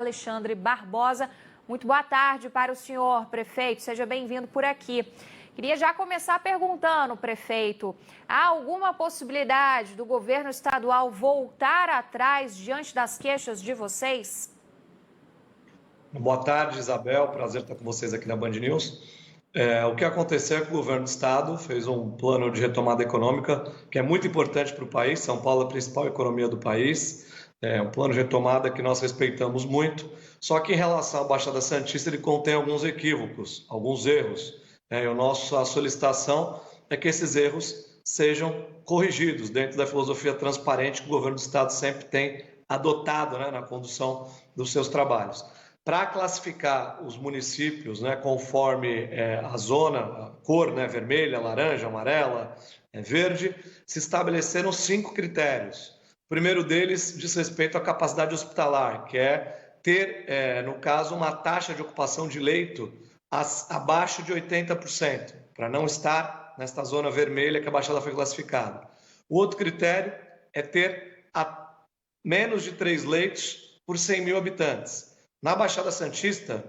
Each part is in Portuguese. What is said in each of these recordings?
Alexandre Barbosa. Muito boa tarde para o senhor, prefeito. Seja bem-vindo por aqui. Queria já começar perguntando, prefeito, há alguma possibilidade do governo estadual voltar atrás diante das queixas de vocês? Boa tarde, Isabel. Prazer estar com vocês aqui na Band News. O que aconteceu é que o governo do estado fez um plano de retomada econômica que é muito importante para o país. São Paulo é a principal economia do país. É um plano de retomada que nós respeitamos muito. Só que em relação à Baixada Santista, ele contém alguns equívocos, alguns erros. A solicitação é que esses erros sejam corrigidos dentro da filosofia transparente que o governo do estado sempre tem adotado, na condução dos seus trabalhos. Para classificar os municípios, conforme a zona, a cor, vermelha, laranja, amarela, verde, se estabeleceram 5 critérios. O primeiro deles diz respeito à capacidade hospitalar, que é ter, no caso, uma taxa de ocupação de leito abaixo de 80%, para não estar nesta zona vermelha que a Baixada foi classificada. O outro critério é ter menos de 3 leitos por 100 mil habitantes. Na Baixada Santista,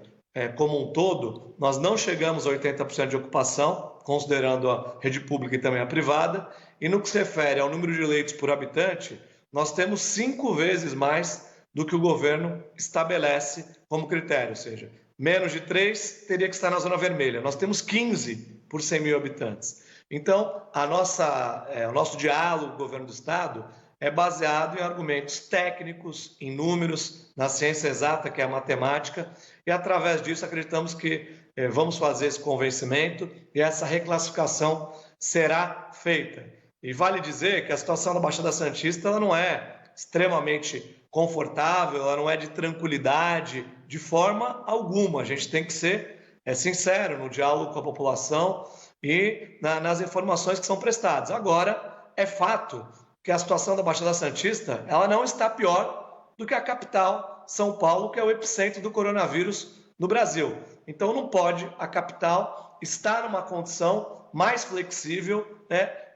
como um todo, nós não chegamos a 80% de ocupação, considerando a rede pública e também a privada, e no que se refere ao número de leitos por habitante, nós temos 5 vezes mais do que o governo estabelece como critério, ou seja, menos de 3 teria que estar na zona vermelha. Nós temos 15 por 100 mil habitantes. Então, o nosso diálogo com o governo do estado é baseado em argumentos técnicos, em números, na ciência exata, que é a matemática, e através disso acreditamos que vamos fazer esse convencimento e essa reclassificação será feita. E vale dizer que a situação da Baixada Santista ela não é extremamente confortável, ela não é de tranquilidade, de forma alguma. A gente tem que ser sincero no diálogo com a população e nas informações que são prestadas. Agora, é fato que a situação da Baixada Santista ela não está pior do que a capital, São Paulo, que é o epicentro do coronavírus no Brasil. Então não pode a capital estar numa condição mais flexível,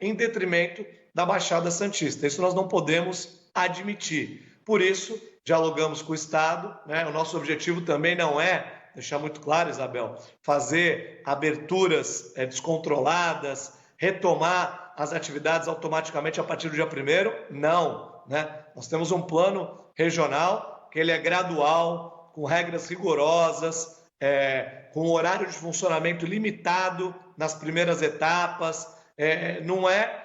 em detrimento da Baixada Santista. Isso nós não podemos admitir. Por isso, dialogamos com o Estado. O nosso objetivo também não é, deixar muito claro, Isabel, fazer aberturas descontroladas, retomar as atividades automaticamente a partir do dia 1º, não. Nós temos um plano regional que ele é gradual, com regras rigorosas, com horário de funcionamento limitado nas primeiras etapas, não é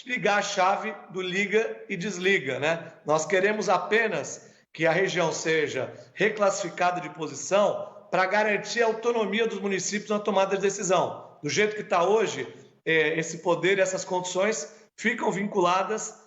ligar a chave do liga e desliga. Nós queremos apenas que a região seja reclassificada de posição para garantir a autonomia dos municípios na tomada de decisão. Do jeito que está hoje, esse poder e essas condições ficam vinculadas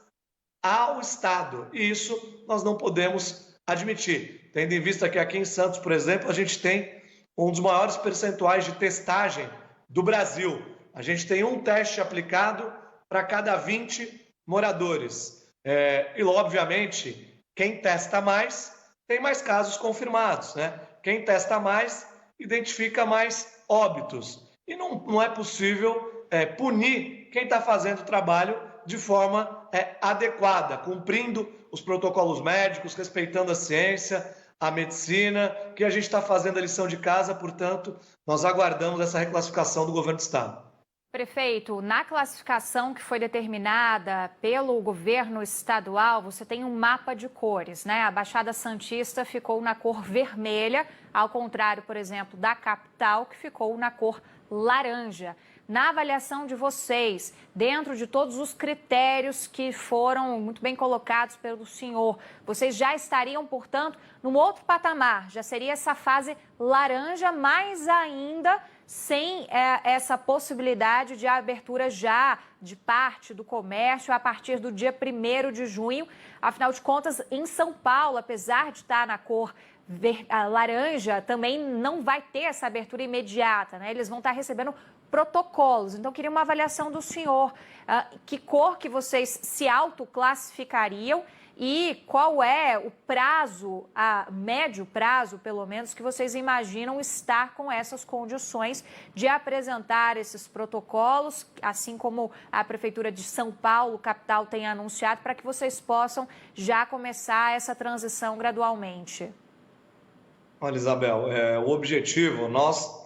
ao Estado. E isso nós não podemos admitir. Tendo em vista que aqui em Santos, por exemplo, a gente tem um dos maiores percentuais de testagem do Brasil. A gente tem um teste aplicado para cada 20 moradores. E, obviamente, quem testa mais tem mais casos confirmados. Quem testa mais identifica mais óbitos. E não é possível punir quem está fazendo o trabalho de forma adequada, cumprindo os protocolos médicos, respeitando a ciência, a medicina, que a gente está fazendo a lição de casa, portanto, nós aguardamos essa reclassificação do governo do estado. Prefeito, na classificação que foi determinada pelo governo estadual, você tem um mapa de cores, A Baixada Santista ficou na cor vermelha, ao contrário, por exemplo, da capital, que ficou na cor laranja. Na avaliação de vocês, dentro de todos os critérios que foram muito bem colocados pelo senhor, vocês já estariam, portanto, num outro patamar, já seria essa fase laranja, mais ainda sem essa possibilidade de abertura já de parte do comércio a partir do dia 1º de junho. Afinal de contas, em São Paulo, apesar de estar na cor laranja, também não vai ter essa abertura imediata, Eles vão estar recebendo protocolos. Então, queria uma avaliação do senhor. Que cor que vocês se autoclassificariam e qual é o prazo, a médio prazo, pelo menos, que vocês imaginam estar com essas condições de apresentar esses protocolos, assim como a Prefeitura de São Paulo, capital, tem anunciado, para que vocês possam já começar essa transição gradualmente? Olha, Isabel, o objetivo,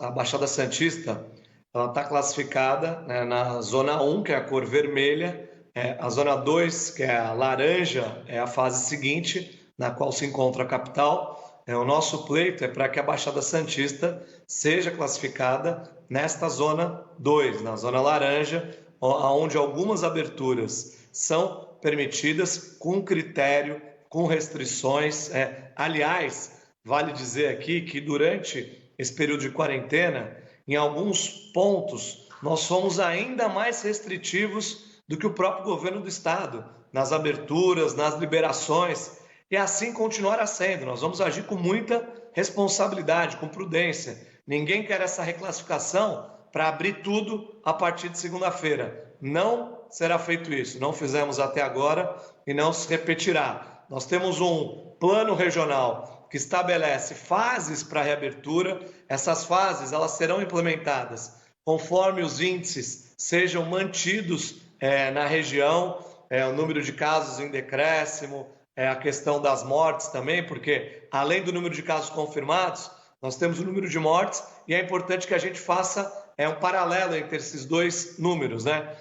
a Baixada Santista, ela está classificada, né, na Zona 1, que é a cor vermelha, a Zona 2, que é a laranja, é a fase seguinte, na qual se encontra a capital. O nosso pleito é para que a Baixada Santista seja classificada nesta Zona 2, na Zona laranja, onde algumas aberturas são permitidas com critério, com restrições. Aliás, vale dizer aqui que durante esse período de quarentena, em alguns pontos, nós fomos ainda mais restritivos do que o próprio governo do estado, nas aberturas, nas liberações, e assim continuará sendo. Nós vamos agir com muita responsabilidade, com prudência. Ninguém quer essa reclassificação para abrir tudo a partir de segunda-feira. Não será feito isso, não fizemos até agora e não se repetirá. Nós temos um plano regional que estabelece fases para a reabertura. Essas fases elas serão implementadas conforme os índices sejam mantidos na região, o número de casos em decréscimo, a questão das mortes também, porque além do número de casos confirmados, nós temos o número de mortes e é importante que a gente faça um paralelo entre esses dois números, né?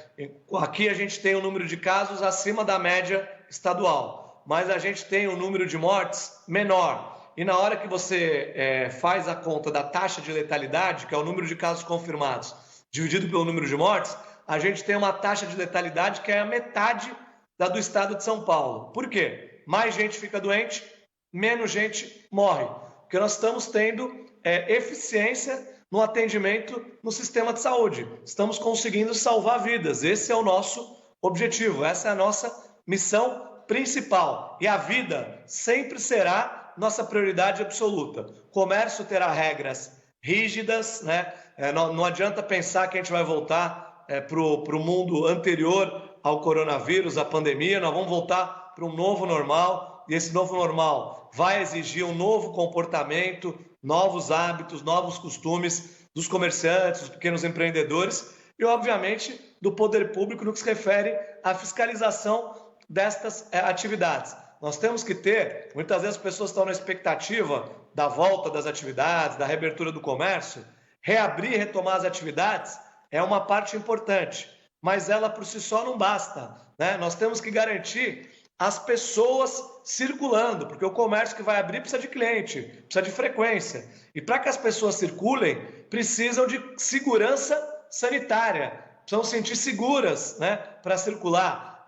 Aqui a gente tem o número de casos acima da média estadual, mas a gente tem um número de mortes menor. E na hora que você faz a conta da taxa de letalidade, que é o número de casos confirmados, dividido pelo número de mortes, a gente tem uma taxa de letalidade que é a metade da do estado de São Paulo. Por quê? Mais gente fica doente, menos gente morre. Porque nós estamos tendo eficiência no atendimento no sistema de saúde. Estamos conseguindo salvar vidas. Esse é o nosso objetivo, essa é a nossa missão principal. E a vida sempre será nossa prioridade absoluta. O comércio terá regras rígidas, né? Não adianta pensar que a gente vai voltar para o mundo anterior ao coronavírus, à pandemia. Nós vamos voltar para um novo normal, e esse novo normal vai exigir um novo comportamento, novos hábitos, novos costumes dos comerciantes, dos pequenos empreendedores e, obviamente, do poder público no que se refere à fiscalização destas atividades. Nós temos que ter, muitas vezes as pessoas estão na expectativa da volta das atividades, da reabertura do comércio. Reabrir e retomar as atividades é uma parte importante, mas ela por si só não basta, né? Nós temos que garantir as pessoas circulando, porque o comércio que vai abrir precisa de cliente, precisa de frequência. E para que as pessoas circulem, precisam de segurança sanitária, precisam sentir seguras, né, para circular.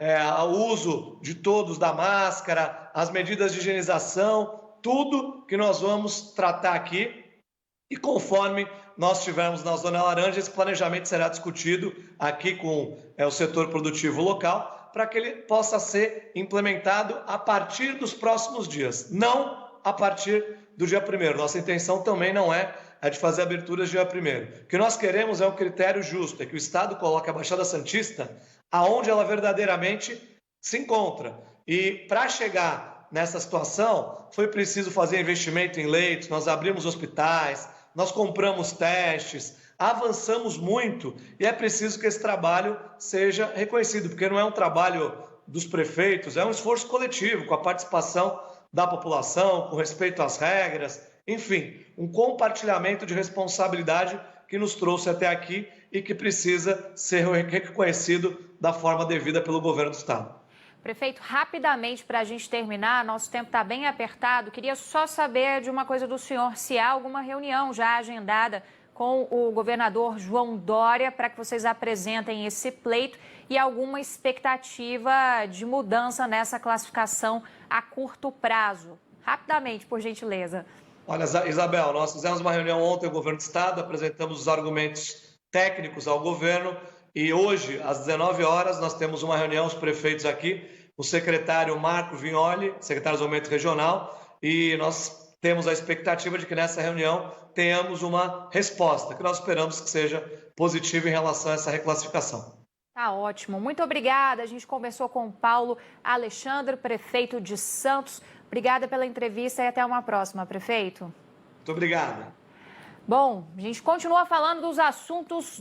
O uso de todos da máscara, as medidas de higienização, tudo que nós vamos tratar aqui. E conforme nós estivermos na Zona Laranja, esse planejamento será discutido aqui com o setor produtivo local, para que ele possa ser implementado a partir dos próximos dias, não a partir do dia 1º. Nossa intenção também não é a de fazer aberturas dia 1º. O que nós queremos é um critério justo, é que o Estado coloque a Baixada Santista aonde ela verdadeiramente se encontra. E para chegar nessa situação, foi preciso fazer investimento em leitos, nós abrimos hospitais, nós compramos testes, avançamos muito e é preciso que esse trabalho seja reconhecido, porque não é um trabalho dos prefeitos, é um esforço coletivo, com a participação da população, com respeito às regras, enfim, um compartilhamento de responsabilidade que nos trouxe até aqui e que precisa ser reconhecido da forma devida pelo governo do estado. Prefeito, rapidamente para a gente terminar, nosso tempo está bem apertado, queria só saber de uma coisa do senhor, se há alguma reunião já agendada com o governador João Dória para que vocês apresentem esse pleito e alguma expectativa de mudança nessa classificação a curto prazo. Rapidamente, por gentileza. Olha, Isabel, nós fizemos uma reunião ontem com o governo do estado, apresentamos os argumentos técnicos ao governo e hoje, às 19 horas, nós temos uma reunião, os prefeitos aqui, o secretário Marco Vignoli, secretário de Desenvolvimento Regional, e nós temos a expectativa de que nessa reunião tenhamos uma resposta, que nós esperamos que seja positiva em relação a essa reclassificação. Tá ótimo. Muito obrigada. A gente conversou com o Paulo Alexandre, prefeito de Santos. Obrigada pela entrevista e até uma próxima, prefeito. Muito obrigado. Bom, a gente continua falando dos assuntos